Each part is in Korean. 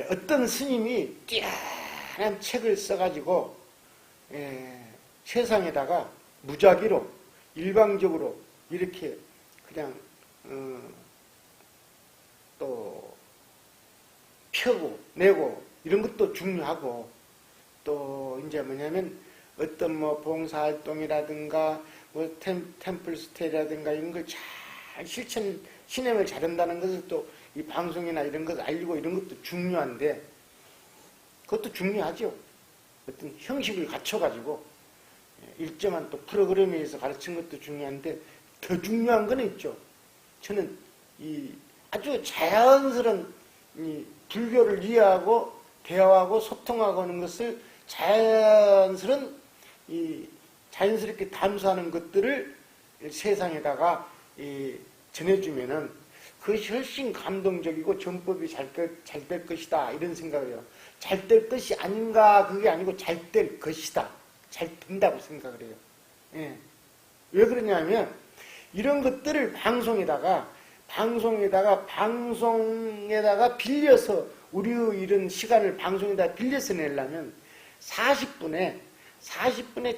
어떤 스님이 뛰어난 책을 써가지고 세상에다가 무작위로 일방적으로 이렇게 그냥 또 펴고 내고 이런 것도 중요하고, 또 이제 뭐냐면 어떤 뭐 봉사활동이라든가 뭐 템플스테이라든가 이런 걸 잘 신행을 잘한다는 것을 또 이 방송이나 이런 것을 알리고 이런 것도 중요한데, 그것도 중요하죠. 어떤 형식을 갖춰가지고 일정한 또 프로그램에 의해서 가르친 것도 중요한데, 더 중요한 건 있죠. 저는 이 아주 자연스러운 이 불교를 이해하고 대화하고 소통하고 하는 것을 자연스럽게 담수하는 것들을 세상에다가 전해주면은 그것이 훨씬 감동적이고 전법이 잘 될 것이다, 이런 생각을 해요. 잘 될 것이 아닌가, 그게 아니고 잘 될 것이다, 잘 된다고 생각을 해요. 예. 왜 그러냐면 이런 것들을 방송에다가 빌려서 우리의 이런 시간을 방송에다 빌려서 내려면 40분에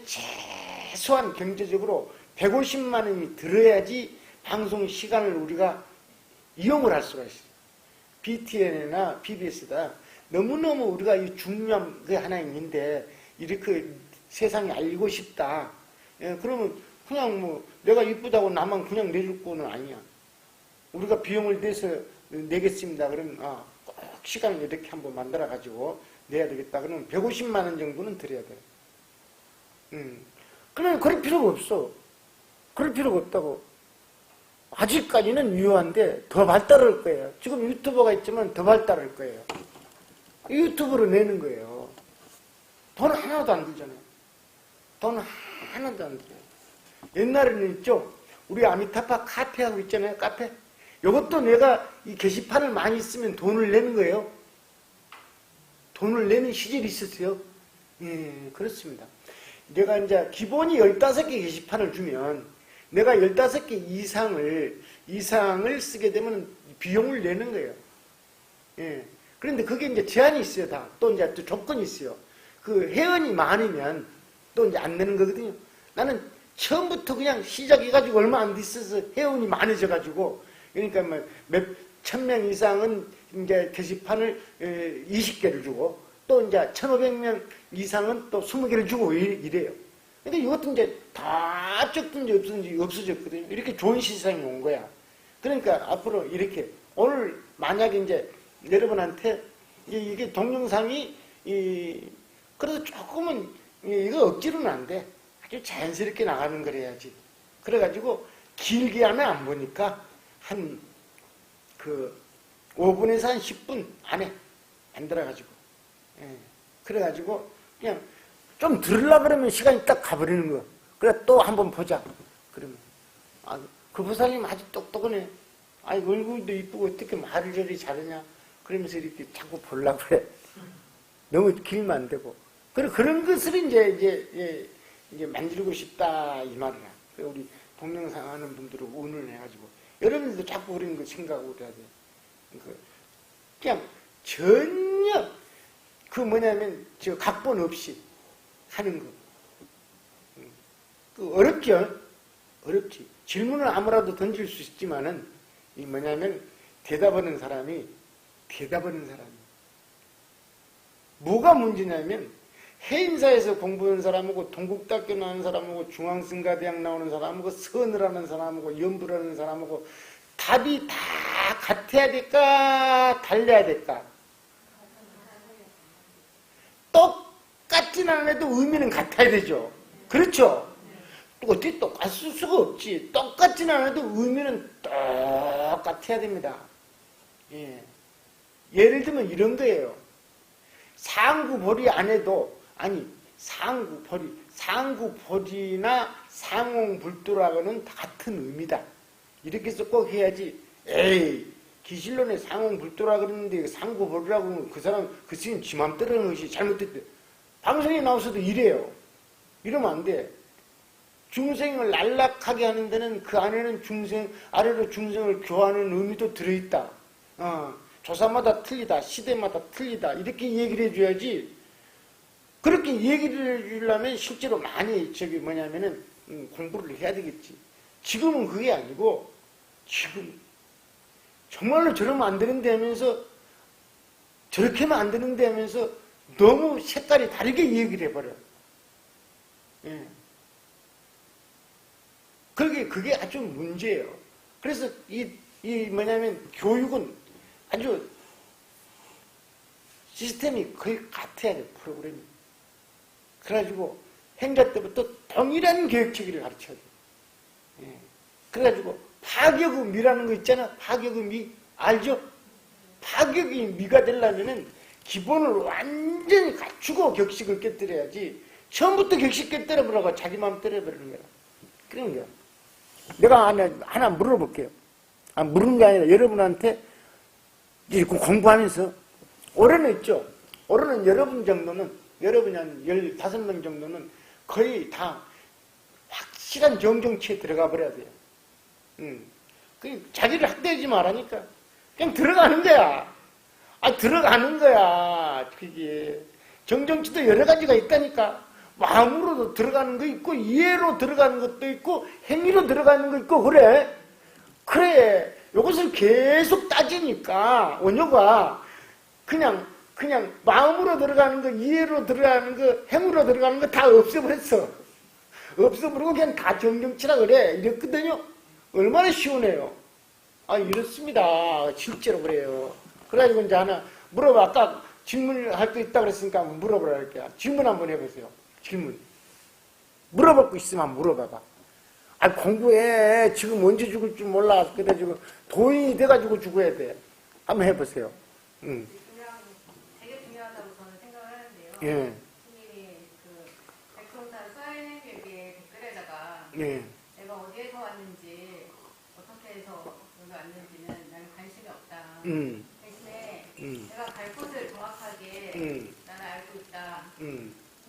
최소한 경제적으로 150만 원이 들어야지 방송 시간을 우리가 이용을 할 수가 있어요. BTN이나 BBS다 너무너무 우리가 이 중요한 게 하나 있는데 이렇게 세상에 알리고 싶다. 그러면 그냥 뭐 내가 이쁘다고 나만 그냥 내줄 거는 아니야. 우리가 비용을 내서 내겠습니다. 그러면 꼭 시간을 이렇게 한번 만들어 가지고 내야 되겠다. 그러면 150만 원 정도는 드려야 돼. 그러면 그럴 필요가 없어. 그럴 필요가 없다고. 아직까지는 유효한데 더 발달할 거예요. 지금 유튜버가 있지만 더 발달할 거예요. 유튜브로 내는 거예요. 돈 하나도 안 들잖아요. 돈 하나도 안 들어요. 옛날에는 있죠. 우리 아미타파 카페하고 있잖아요. 카페. 이것도 내가 이 게시판을 많이 쓰면 돈을 내는 거예요. 돈을 내는 시절이 있었어요. 예, 그렇습니다. 내가 이제 기본이 15개 게시판을 주면 내가 15개 이상을 쓰게 되면 비용을 내는 거예요. 예. 그런데 그게 이제 제한이 있어요, 다. 또 이제 또 조건이 있어요. 그 회원이 많으면 또 이제 안 내는 거거든요. 나는 처음부터 그냥 시작해가지고 얼마 안 됐어서 회원이 많아져가지고, 그러니까 뭐 몇 천 명 이상은 이제 게시판을 20개를 주고, 또 이제 1,500명 이상은 또 20개를 주고 이래요. 근데 이것도 이제 다 적든지 없어졌거든요. 이렇게 좋은 시장이 온 거야. 그러니까 앞으로 이렇게 오늘 만약에 이제 여러분한테 이게 동영상이 그래도 조금은 이거 억지로는 안 돼. 아주 자연스럽게 나가는 거래야지. 그래가지고 길게 하면 안 보니까 한 5분에서 한 10분 안에 만들어가지고 그래가지고 그냥 좀 들으려고 그러면 시간이 딱 가버리는 거. 그래 또 한번 보자. 그러면 그 부사님 아주 똑똑하네. 얼굴도 이쁘고 어떻게 말을 저리 잘하냐. 그러면서 이렇게 자꾸 보려고 그래. 너무 길면 안 되고. 그런 것을 이제 만들고 싶다 이 말이야. 우리 동영상 하는 분들은 운을 해가지고 여러분들도 자꾸 그런 거 생각하고 그래야 돼. 그냥 전혀 저 각본 없이 하는 거. 어렵죠? 어렵지. 질문을 아무라도 던질 수 있지만은, 대답하는 사람이. 뭐가 문제냐면, 해인사에서 공부하는 사람하고, 동국대학교 나오는 사람하고, 중앙승가대학 나오는 사람하고, 선을 하는 사람하고, 연부를 하는 사람하고, 답이 다 같아야 될까? 달라야 될까? 똑같진 않아도 의미는 같아야 되죠. 그렇죠? 어떻게 똑같을 수가 없지. 똑같진 않아도 의미는 똑같아야 됩니다. 예. 예를 들면 이런 거예요. 상구보리 안 해도, 상구보리나 상홍불도라고는 같은 의미다. 이렇게 해서 꼭 해야지. 에이, 기실론에 상홍불도라 그러는데 상구보리라고 하면 그 사람, 그 스님 지 맘대로 하는 것이 잘못됐대. 방송에 나와서도 이래요. 이러면 안 돼. 중생을 안락하게 하는 데는 그 안에는 아래로 중생을 교화하는 의미도 들어있다. 조사마다 틀리다, 시대마다 틀리다 이렇게 얘기를 해줘야지. 그렇게 얘기를 해주려면 실제로 많이 공부를 해야 되겠지. 지금은 그게 아니고 지금 정말로 저러면 안 되는데 하면서 저렇게 하면 안 되는데 하면서 너무 색깔이 다르게 얘기를 해버려. 예. 그게 아주 문제예요. 그래서 교육은 아주 시스템이 거의 같아야 돼, 프로그램이. 그래가지고 행자 때부터 동일한 교육체계를 가르쳐야 돼. 예. 그래가지고 파격의미라는 거 있잖아. 파격의미 알죠? 파격의미가 되려면은 기본을 완전히 갖추고 격식을 깨뜨려야지. 처음부터 격식 깨뜨려버리고 자기 마음 때려버리는 거야. 그런 거야. 내가 하나 물어볼게요. 물은 게 아니라 여러분한테 이제 공부하면서 올해는 있죠. 올해는 여러분이 한 15명 정도는 거의 다 확실한 정정치에 들어가 버려야 돼요. 자기를 학대하지 말라니까. 그냥 들어가는 거야. 들어가는 거야. 그게. 정정치도 여러 가지가 있다니까. 마음으로도 들어가는 거 있고, 이해로 들어가는 것도 있고, 행위로 들어가는 거 있고, 그래. 이것을 계속 따지니까, 원효가 그냥 마음으로 들어가는 거, 이해로 들어가는 거, 행위로 들어가는 거 다 없애버렸어. 없애버리고 그냥 다 정정치라 그래. 이랬거든요. 얼마나 시원해요. 이렇습니다. 실제로 그래요. 그래가지고 이제 하나 물어봐. 아까 질문할 거 있다 그랬으니까 한번 물어보라 할게요. 질문 한번 해보세요. 질문. 물어볼 거 있으면 한번 물어봐봐. 공부해. 지금 언제 죽을 줄 몰라. 그래가지고 도인이 돼가지고 죽어야 돼. 한번 해보세요. 되게 중요하다고 저는 생각을 하는데요. 예. 스님이 백성산 사회교육의 댓글에다가 예. 내가 어디에서 왔는지 어떻게 해서 여기 왔는지는 나는 관심이 없다. 대신에 내가 갈 곳을 정확하게 나는 알고 있다.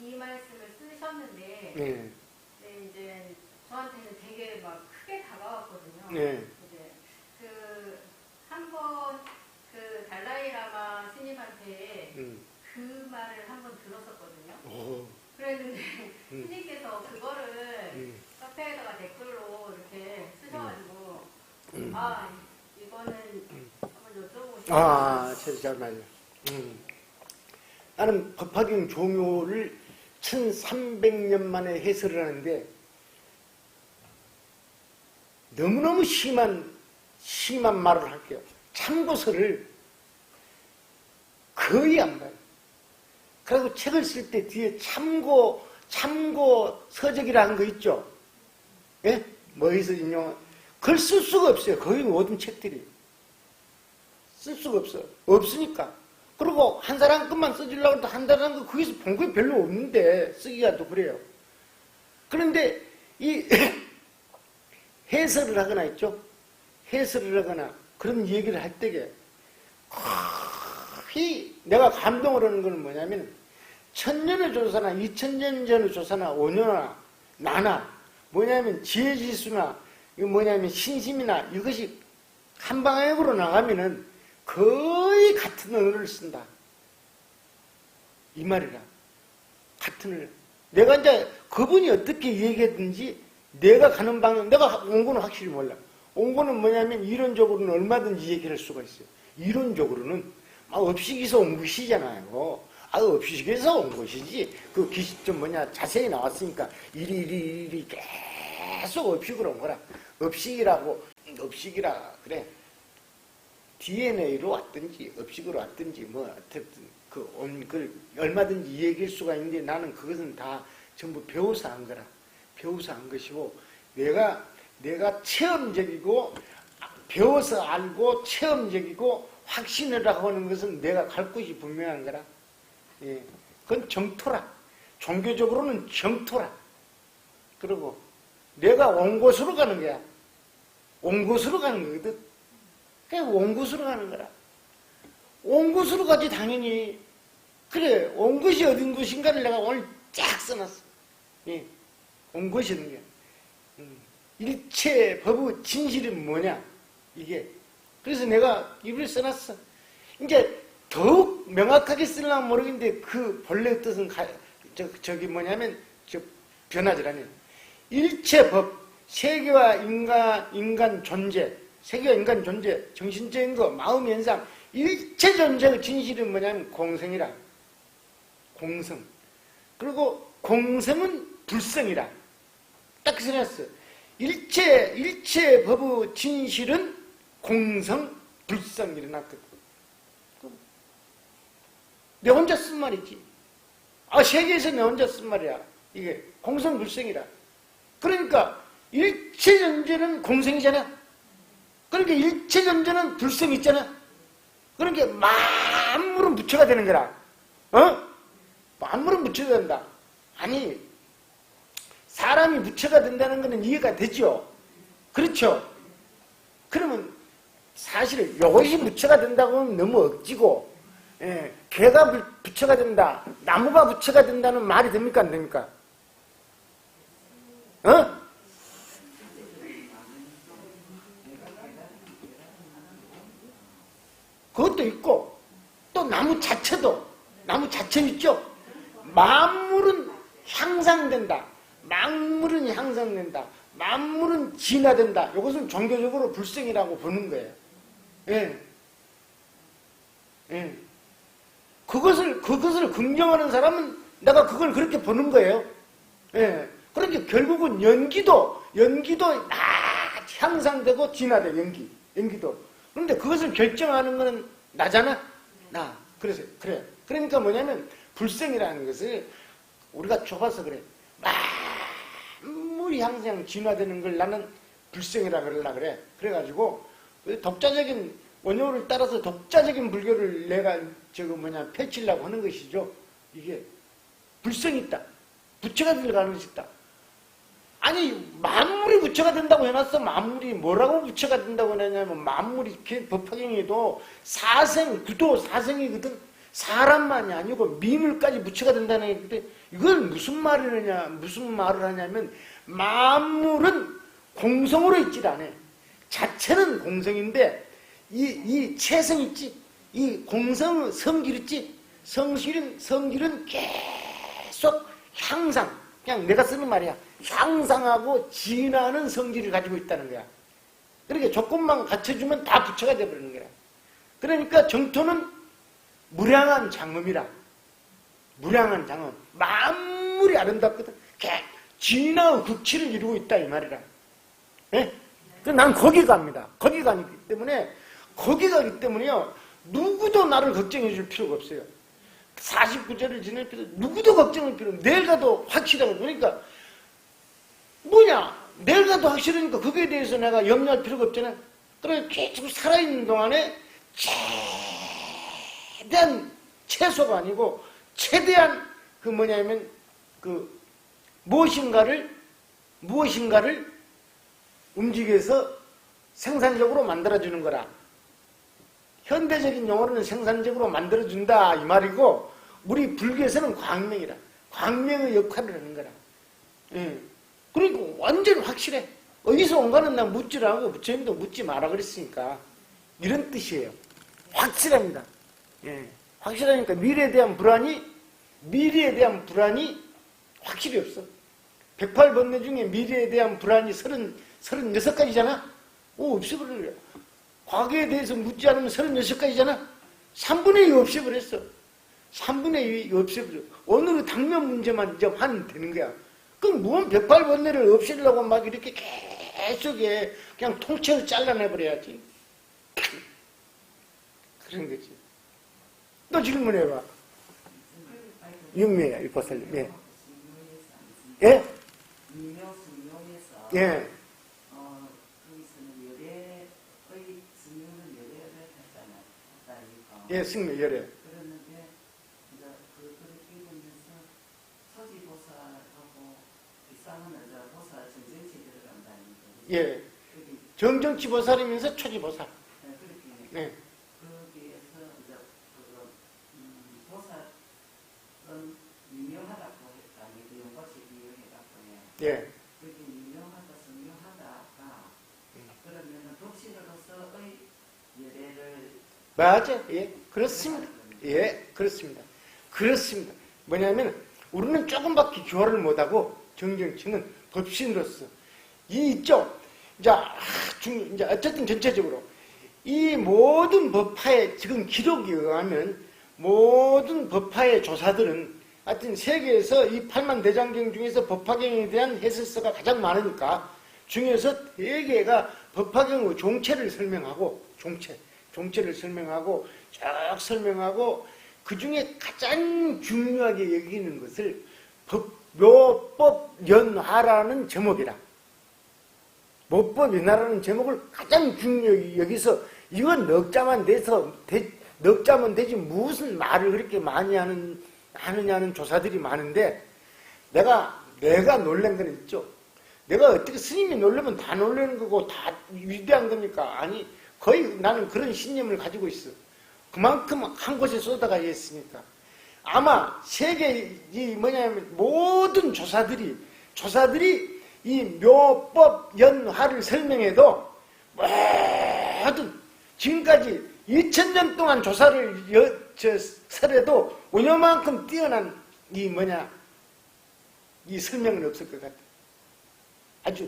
이 말씀을 쓰셨는데 예. 이제 저한테는 되게 막 크게 다가왔거든요. 예. 이제 한번 달라이라마 스님한테 그 말을 한번 들었었거든요. 그랬는데 스님께서 그거를 카페에다가 댓글로 이렇게 쓰셔가지고 이거는 한번 여쭤보고 싶어요. 잘 말이야. 나는 법화경 종요를 1300년 만에 해설을 하는데 너무너무 심한 말을 할게요. 참고서를 거의 안 봐요. 그리고 책을 쓸 때 뒤에 참고 서적이라는 거 있죠? 예? 뭐에서 인용, 그걸 쓸 수가 없어요. 거의 모든 책들이. 쓸 수가 없어. 없으니까. 그리고 한 사람 것만 써주려고 해도 한 사람 거 거기서 본 게 별로 없는데 쓰기가 또 그래요. 그런데 이 해설을 하거나 있죠? 해설을 하거나 그런 얘기를 할 때에 거의 내가 감동을 하는 건 뭐냐면 1000년의 조사나 2000년 전의 조사나 5년이나 나나 뭐냐면 지혜지수나 이거 뭐냐면 신심이나 이것이 한 방향으로 나가면은 거의 같은 언어를 쓴다. 이 말이라. 같은 언어. 내가 이제 그분이 어떻게 얘기했든지 내가 가는 방향, 내가 온 거는 확실히 몰라. 온 거는 뭐냐면 이론적으로는 얼마든지 얘기할 수가 있어요. 이론적으로는 업식에서 온 것이잖아요. 업식에서 온 것이지. 그 자세히 나왔으니까 이리 계속 업식으로 온 거라. 업식이라 그래. DNA로 왔든지 업식으로 왔든지 뭐 어쨌든 그걸 얼마든지 얘기할 수가 있는데 나는 그것은 다 전부 배워서 한 거라. 배워서 한 것이고 내가 체험적이고 배워서 알고 체험적이고 확신을 하고 하는 것은 내가 갈 곳이 분명한 거라. 예. 그건 정토라. 종교적으로는 정토라. 그리고 내가 온 곳으로 가는 거야. 온 곳으로 가는 거거든. 그냥 온 곳으로 가는 거라. 온 곳으로 가지 당연히. 그래, 온 곳이 어딘 곳인가를 내가 오늘 쫙 써놨어. 예. 온 곳이 어딘 거야. 일체 법의 진실은 뭐냐? 이게. 그래서 내가 입을 써놨어. 이제 더욱 명확하게 쓰려면 모르겠는데 그 본래 뜻은 저기 뭐냐면 변화지라니. 일체 법, 세계와 인간 존재, 세계와 인간 존재, 정신적인 거, 마음 현상, 일체 존재의 진실은 뭐냐면 공성이라. 공성. 그리고 공성은 불성이라. 딱 써놨어. 일체 법의 진실은 공성, 불성 일어났거든. 내 혼자 쓴 말이지. 세계에서 내 혼자 쓴 말이야. 이게 공성, 불성이라. 그러니까 일체 존재는 공성이잖아. 그러니까 일체 존재는 불성이 있잖아. 그러니까 만물은 부처가 되는 거라. 만물은 부처가 된다. 아니, 사람이 부처가 된다는 것은 이해가 되죠. 그렇죠. 그러면 사실 이것이 부처가 된다고 하면 너무 억지고, 개가 부처가 된다, 나무가 부처가 된다는 말이 됩니까, 안 됩니까? 그것도 있고, 또 나무 자체 있죠? 만물은 향상된다. 만물은 향상된다. 만물은 진화된다. 이것은 종교적으로 불성이라고 보는 거예요. 그것을 긍정하는 사람은 내가 그걸 그렇게 보는 거예요. 그러니까 결국은 연기도 향상되고 진화돼, 연기도. 그런데 그것을 결정하는 것은 나잖아? 나. 그래. 그러니까 뭐냐면, 불성이라는 것을 우리가 좁아서 그래. 만물이 항상 진화되는 걸 나는 불성이라 그러려고 그래. 그래가지고, 독자적인, 원효를 따라서 독자적인 불교를 내가 펼치려고 하는 것이죠. 이게, 불성이 있다. 부처가 될 가능성이 있다. 아니, 만물이 부처가 된다고 해놨어. 만물이 뭐라고 부처가 된다고 해놨냐면, 만물이 법화경에도 구도 사생이거든. 사람만이 아니고 미물까지 부처가 된다는 얘기인데, 이건 무슨 말을 하냐면, 만물은 공성으로 있질 않아. 자체는 공성인데, 이 체성 있지? 이 공성, 성질 있지? 성질은 계속 향상. 그냥 내가 쓰는 말이야. 향상하고 진화하는 성질을 가지고 있다는 거야. 그러니까 조건만 갖춰주면 다 부처가 되어버리는 거야. 그러니까 정토는 무량한 장엄이라. 무량한 장엄. 만물이 아름답거든. 진화의 극치를 이루고 있다 이 말이라. 난 거기 갑니다. 거기 가기 때문에요. 누구도 나를 걱정해 줄 필요가 없어요. 49절을 지낼 필요, 누구도 걱정할 필요 없어요. 내일 가도 확실하고. 그러니까 내일 가도 확실하니까 거기에 대해서 내가 염려할 필요가 없잖아. 그래 계속 살아있는 동안에 최대한 최소가 아니고 최대한 무엇인가를 움직여서 생산적으로 만들어주는 거라. 현대적인 용어로는 생산적으로 만들어준다 이 말이고, 우리 불교에서는 광명이라. 광명의 역할을 하는 거라. 그러니까 완전 확실해. 어디서 온가는 나 묻지를 않고 부처님도 묻지 마라 그랬으니까. 이런 뜻이에요. 확실합니다. 확실하니까 미래에 대한 불안이 확실히 없어. 108번뇌 중에 미래에 대한 불안이 36가지잖아? 없애버린 거야. 과거에 대해서 묻지 않으면 36가지잖아? 3분의 2 없애버렸어. 3분의 2 없애버려. 오늘의 당면 문제만 이제 하면 되는 거야. 그럼 뭔 108번뇌를 없애려고 막 이렇게 계속 그냥 통째로 잘라내버려야지. 그런 거지. 또 질문해봐. 육매야, 일보살님. 예. 예? 예. 예, 승리 열애. 그랬는데 이제 그렇게 보면서 서지보살하고 이상은 이제 보살 정정치들을 한다는 거예요. 예. 정정치 보살이면서 초지보살. 네, 그렇게. 네. 거기에서 이제 보살은 유명하다고 했다니 용과시 비유해갖고 예. 그게 유명하다, 성명하다가 그러면 독실로서의 예례를 맞아. 예. 그렇습니다. 예, 그렇습니다. 그렇습니다. 뭐냐면 우리는 조금밖에 교화를 못하고 정경층은 법신으로서 이 있죠. 이제 어쨌든 전체적으로 이 모든 법파의 지금 기록에 의하면 모든 법파의 조사들은 하여튼 세계에서 이 8만 대장경 중에서 법화경에 대한 해설서가 가장 많으니까 중에서 대개가 법화경의 종체를 설명하고 종체를 설명하고 쭉 설명하고 그 중에 가장 중요하게 여기는 것을 묘법연화라는 제목이라. 묘법연화라는 제목을 가장 중요하게 여기서 이건 넉자만 되지 무슨 말을 그렇게 많이 하느냐는 조사들이 많은데 내가 놀란 건 있죠. 내가 어떻게 스님이 놀라면 다 놀라는 거고 다 위대한 겁니까? 아니 거의 나는 그런 신념을 가지고 있어. 그만큼 한 곳에 쏟아가 있으니까. 아마 세계 모든 조사들이 이 묘법 연화를 설명해도 모든 지금까지 2000년 동안 조사를 설해도 오늘만큼 뛰어난 이 설명은 없을 것 같아. 아주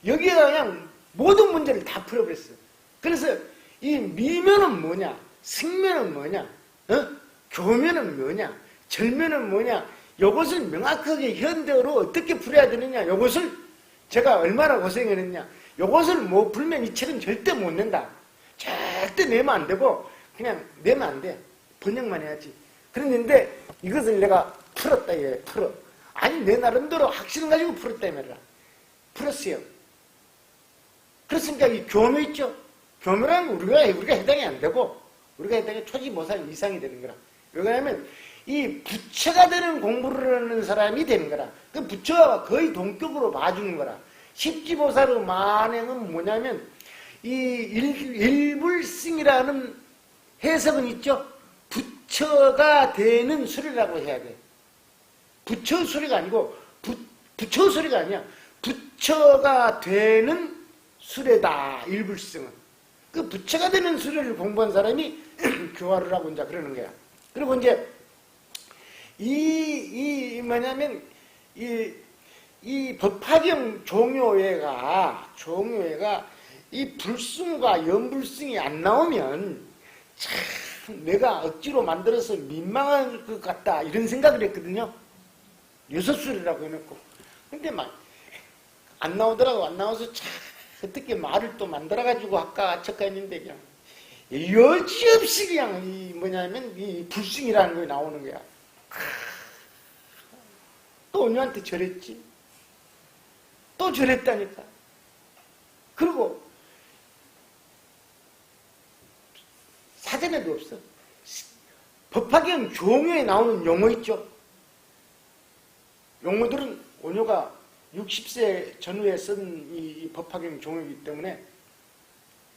여기가 그냥 모든 문제를 다 풀어버렸어. 그래서 이 미면은 뭐냐, 승면은 뭐냐, 교면은 뭐냐, 절면은 뭐냐, 이것을 명확하게 현대어로 어떻게 풀어야 되느냐, 이것을 제가 얼마나 고생했느냐, 이것을 못 풀면 이 책은 절대 못 낸다. 절대 내면 안 되고 그냥 내면 안 돼. 번역만 해야지. 그랬는데 이것을 내가 풀었다. 풀어. 아니 내 나름대로 확신을 가지고 풀었다 말이야. 풀었어요. 그렇으니까 이 교묘 있죠. 교묘라는 우리가 해당이 안 되고 우리가 해당이 초지모산 이상이 되는 거라. 왜냐하면 이 부처가 되는 공부를 하는 사람이 되는 거라. 그 부처와 거의 동격으로 봐주는 거라. 십지보살의 만행은 뭐냐면 이 일불승이라는 해석은 있죠. 부처가 되는 수리라고 해야 돼. 부처 수리가 아니고 부처 수리가 아니야. 부처가 되는 수레다. 일불승은. 그 부처가 되는 수레를 공부한 사람이 교화를 하고 이제 그러는 거야. 그리고 이제 뭐냐면 이 법화경 종요회가 이 불승과 연불승이 안 나오면 참 내가 억지로 만들어서 민망할 것 같다 이런 생각을 했거든요. 여섯술이라고 해놓고. 근데 안 나오더라고. 안 나와서 참 어떻게 말을 또 만들어가지고 할까 했는데 그냥 여지없이 그냥 이 불승이라는 게 나오는 거야. 또 언니한테 절했지. 또 절했다니까. 그리고 사전에도 없어. 법화경 종요에 나오는 용어 있죠. 용어들은 원효가 60세 전후에 쓴 이 법화경 종요이기 때문에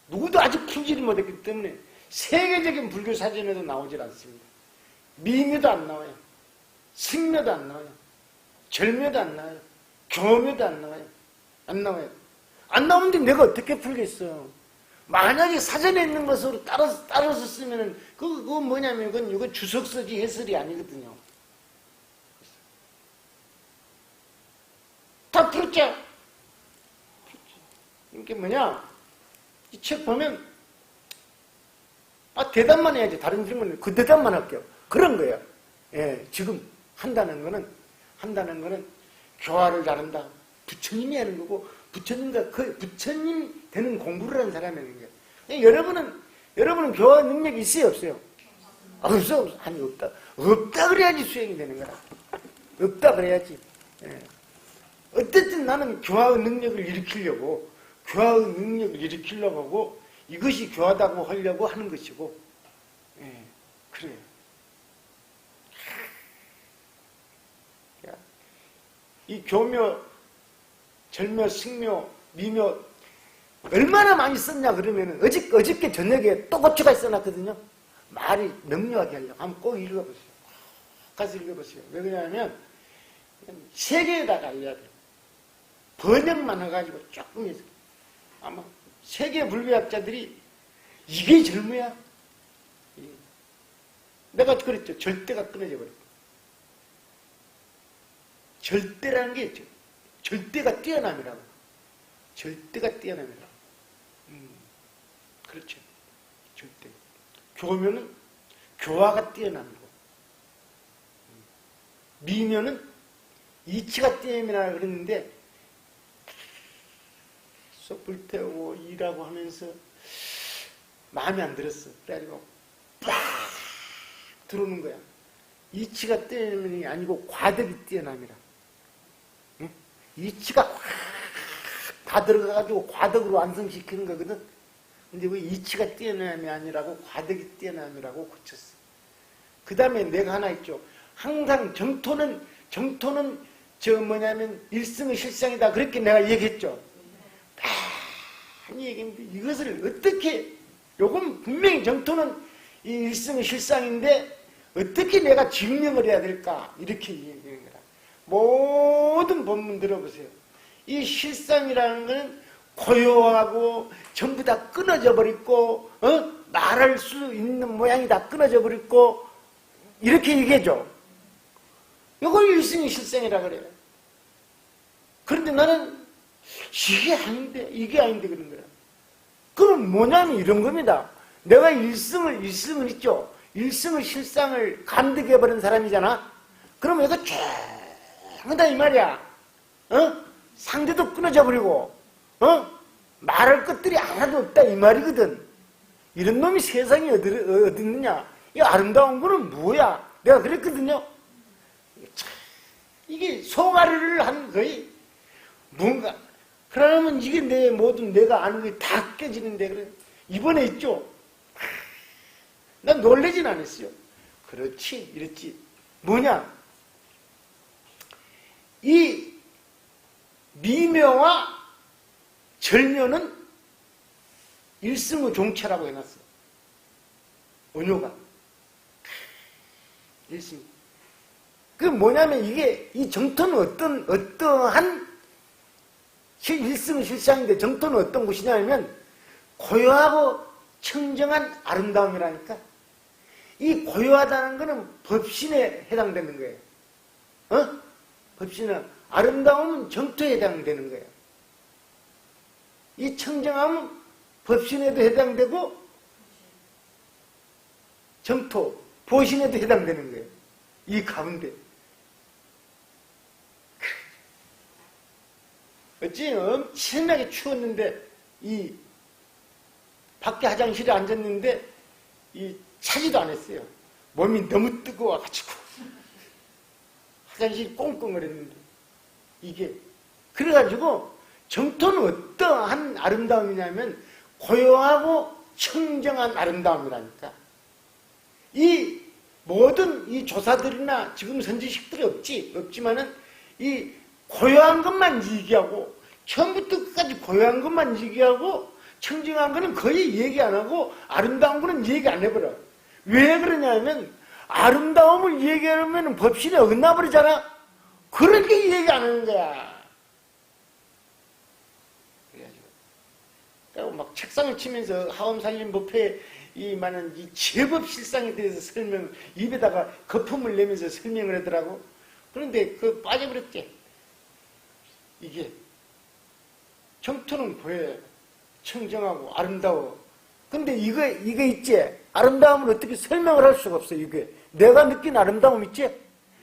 누구도 아직 풀지를 못했기 때문에 세계적인 불교 사전에도 나오질 않습니다. 미묘도 안 나와요. 승묘도 안 나와요. 절묘도 안 나와요. 교묘도 안 나와요. 안 나와요. 안 나오는데 내가 어떻게 풀겠어. 만약에 사전에 있는 것으로 따라서 쓰면은 그거 뭐냐면 이건 주석서지 해설이 아니거든요. 다 풀었죠. 이게 뭐냐? 이 책 보면 대답만 해야지. 다른 질문은 그 대답만 할게요. 그런 거예요. 예, 지금 한다는 거는 교화를 잘한다. 부처님이 하는 거고 부처님과 부처님 되는 공부를 하는 사람이 하는 거예요. 여러분은 교화 능력이 있어요, 없어요? 없어. 아니 없다 그래야지 수행이 되는 거라. 없다 그래야지. 예. 어쨌든 나는 교화의 능력을 일으키려고 하고 이것이 교화다고 하려고 하는 것이고, 예, 그래요. 이 교묘, 절묘, 승묘, 미묘 얼마나 많이 썼냐 그러면은 어저께 저녁에 또 고추가 써놨거든요. 말이 명료하게 하려고 한번 꼭 읽어보세요. 가서 읽어보세요. 왜 그러냐면 세계에다가 알려야 돼요. 번역만 해가지고 조금 해서 아마 세계 불교학자들이 이게 절묘야. 내가 그랬죠. 절대가 끊어져 버렸다. 절대라는 게 있죠. 절대가 뛰어남이라고. 절대가 뛰어남이라고. 그렇죠. 절대. 교면은 교화가 뛰어남이고, 미면은 이치가 뛰어남이라고 그랬는데, 쏙 불태우고 일하고 하면서 마음에 안 들었어. 그래가지고 빡 들어오는 거야. 이치가 뛰어남이 아니고 과덕이 뛰어남이라. 응? 이치가 확 다 들어가가지고 과덕으로 완성시키는 거거든. 근데 왜 이치가 뛰어남이 아니라고 과덕이 뛰어남이라고 고쳤어. 그 다음에 내가 하나 있죠. 항상 정토는 저 뭐냐면 일승의 실상이다. 그렇게 내가 얘기했죠. 많이 얘기했는데 이것을 어떻게, 요건 분명히 정토는 이 일승의 실상인데 어떻게 내가 증명을 해야 될까? 이렇게 얘기하는 거라. 모든 본문 들어보세요. 이 실상이라는 것은 고요하고 전부 다 끊어져 버렸고, 말할 수 있는 모양이 다 끊어져 버렸고, 이렇게 얘기해줘. 이걸 일승의 실상이라 그래요. 그런데 나는 이게 아닌데 그런 거야. 그럼 뭐냐면 이런 겁니다. 내가 일승을 있죠. 일승의 실상을 감득해버린 사람이잖아. 그럼 이거 쫙하다 이 말이야. 상대도 끊어져 버리고, 말할 것들이 하나도 없다 이 말이거든. 이런 놈이 세상에 어디 있느냐? 이 아름다운 거는 뭐야? 내가 그랬거든요. 이게 송아리를 한 거의 뭔가. 그러면 이게 내 모든 내가 아는 게 다 깨지는데, 그래. 이번에 있죠? 난 놀라진 않았어요. 그렇지, 이랬지. 뭐냐? 이 미묘와 절묘는 일승의 종체라고 해놨어. 원효가. 일승. 그 뭐냐면 이게, 이 정토는 어떠한 일승의 실상인데 정토는 어떤 곳이냐면 고요하고 청정한 아름다움이라니까. 이 고요하다는 것은 법신에 해당되는 거예요. 법신은 아름다움은 정토에 해당되는 거예요. 이 청정함은 법신에도 해당되고 정토, 보신에도 해당되는 거예요. 이 가운데. 어찌 엄청나게 추웠는데 이 밖에 화장실에 앉았는데 이 차지도 안 했어요. 몸이 너무 뜨거워가지고 화장실이 꽁꽁거렸는데 이게 그래가지고 정토는 어떠한 아름다움이냐면 고요하고 청정한 아름다움이라니까. 이 모든 이 조사들이나 지금 선지식들이 없지만은 이 고요한 것만 얘기하고 처음부터 끝까지 고요한 것만 얘기하고 청정한 거는 거의 얘기 안 하고 아름다운 거는 얘기 안 해버려. 왜 그러냐면 아름다움을 얘기하면 법신에 어긋나버리잖아. 그렇게 얘기 안 하는 거야. 그래가지고 막 책상을 치면서 하엄살림법회 이 많은 이 제법 실상에 대해서 입에다가 거품을 내면서 설명을 하더라고. 그런데 그 빠져버렸지. 이게 정토는 보여요. 청정하고 아름다워. 근데 이거 있지? 아름다움을 어떻게 설명을 할 수가 없어. 이게 내가 느낀 아름다움 있지?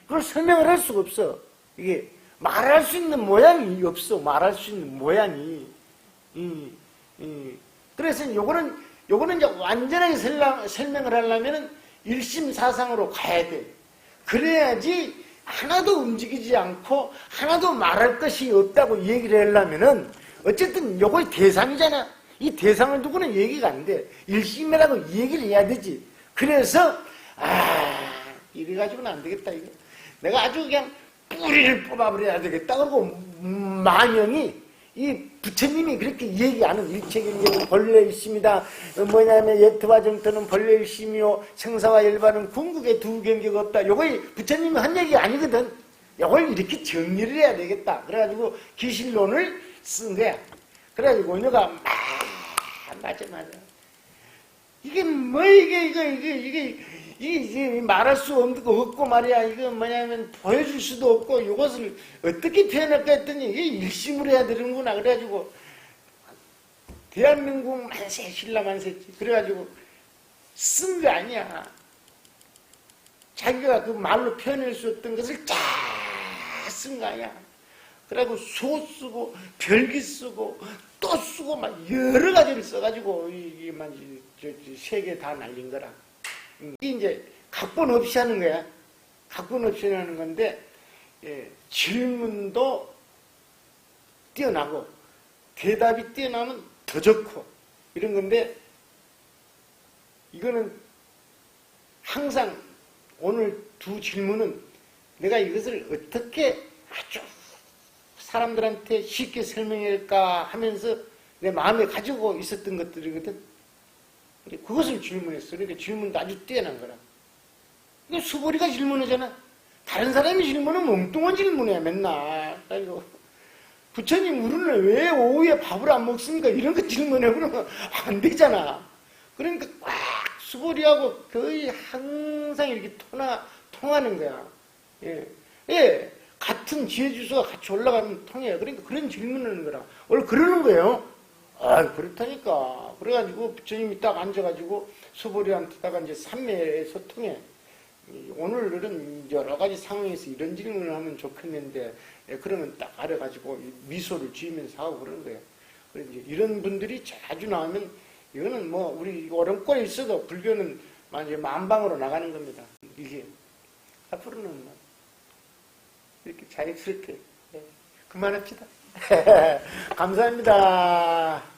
그걸 설명을 할 수가 없어. 이게 말할 수 있는 모양이 없어. 말할 수 있는 모양이. 그래서 요거는 이제 완전하게 설명을 하려면은 일심사상으로 가야 돼. 그래야지 하나도 움직이지 않고 하나도 말할 것이 없다고 얘기를 하려면은 어쨌든 요거 대상이잖아. 이 대상을 두고는 얘기가 안 돼. 일심이라고 얘기를 해야 되지. 그래서 이래가지고는 안 되겠다 이거. 내가 아주 그냥 뿌리를 뽑아버려야 되겠다. 그리고 만영이 이 부처님이 그렇게 얘기하는 일체경계는 본래일심이다. 뭐냐면 예트와 정토는 본래일심이요 생사와 열반은 궁극에 두 경계가 없다. 요거 부처님이 한 얘기가 아니거든. 요걸 이렇게 정리를 해야 되겠다. 그래가지고 기실론을 쓴 거야. 그래가지고 원효가 맞아. 이게 뭐 이게 이게 말할 수 없고 말이야. 이거 뭐냐면 보여줄 수도 없고 이것을 어떻게 표현할까 했더니 이게 일심을 해야 되는구나. 그래가지고 대한민국 만세 신라 만세지. 그래가지고 쓴 거 아니야. 자기가 그 말로 표현할 수 없던 것을 쫙 쓴 거 아니야. 그래가지고 소 쓰고 별기 쓰고 또 쓰고 막 여러 가지를 써가지고 이게만 세 개 다 날린 거라. 이게 이제 각본 없이 하는 거야. 각본 없이 하는 건데 질문도 뛰어나고 대답이 뛰어나면 더 좋고 이런 건데 이거는 항상 오늘 두 질문은 내가 이것을 어떻게 아주 사람들한테 쉽게 설명할까 하면서 내 마음에 가지고 있었던 것들이거든. 그것을 질문했어. 그러니까 질문도 아주 뛰어난 거라. 이게 수보리가 질문하잖아. 다른 사람이 질문은 멍뚱한 질문이야, 맨날. 그리고 부처님, 우리는 왜 오후에 밥을 안 먹습니까? 이런 거 질문해. 그러면 안 되잖아. 그러니까 꽉 수보리하고 거의 항상 이렇게 통하는 거야. 예. 같은 지혜주소가 같이 올라가면 통해요. 그러니까 그런 질문을 하는 거라. 원래 그러는 거예요. 그렇다니까. 그래가지고 부처님이 딱 앉아가지고 수보리한테다가 이제 삼매의 소통해. 오늘은 여러 가지 상황에서 이런 질문을 하면 좋겠는데, 그러면 딱 알아가지고 미소를 지으면서 하고 그러는 거예요. 그래서 이제 이런 분들이 자주 나오면, 이거는 뭐, 우리 오름골에 있어도 불교는 이제 만방으로 나가는 겁니다. 이게. 앞으로는 뭐 이렇게 자연스럽게. 그만합시다. 감사합니다.